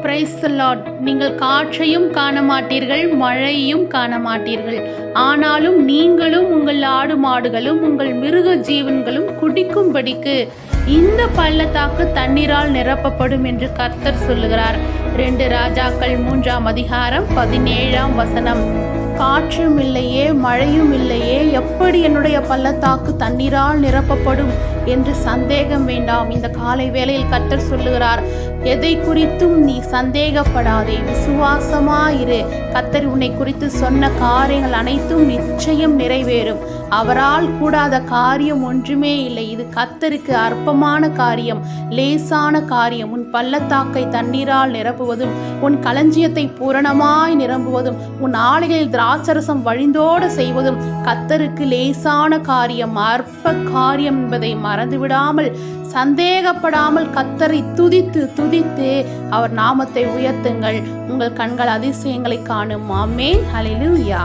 Praise the Lord. நீங்கள் காற்றையும் காண மாட்டீர்கள், மழையையும் காண மாட்டீர்கள். ஆனாலும் நீங்களும் உங்கள் ஆடு மாடுகளும் உங்கள் மிருக ஜீவன்களும் குடிக்கும்படிக்கு இந்த பள்ளத்தாக்கு தண்ணீரால் நிரப்பப்படும் என்று கர்த்தர் சொல்லுகிறார். 2 ராஜாக்கள் 3ஆம் அதிகாரம் 17ஆம் வசனம். காற்றும் இல்லையே, மழையும் இல்லையே, எப்படி என்னுடைய பள்ளத்தாக்கு தண்ணீரால் நிரப்பப்படும் என்று சந்தேகம் வேண்டாம். இந்த காலை வேளையில் கர்த்தர் சொல்லுகிறார், எதை குறித்தும் நீ சந்தேகப்படாதே, விசுவாசமாயிரு. கர்த்தர் உன்னை குறித்து சொன்ன காரியங்கள் அனைத்தும் நிச்சயம் நிறைவேறும். அவரால் கூடாத காரியம் ஒன்றுமே இல்லை. இது கர்த்தருக்கு அற்பமான காரியம், லேசான காரியம். உன் பள்ளத்தாக்கை தண்ணீரால் நிரப்புவதும், உன் களஞ்சியத்தை பூரணமாய் நிரம்புவதும், உன் ஆலைகளில் திராட்சரசம் வழிந்தோட செய்வதும் கர்த்தருக்கு லேசான காரியம், அற்ப காரியம் என்பதை மறந்துவிடாமல், சந்தேகப்படாமல் கர்த்தரை துதித்து அவர் நாமத்தை உயர்த்துங்கள். உங்கள் கண்கள் அதிசயங்களை காணும். ஆமென். ஹல்லேலூயா.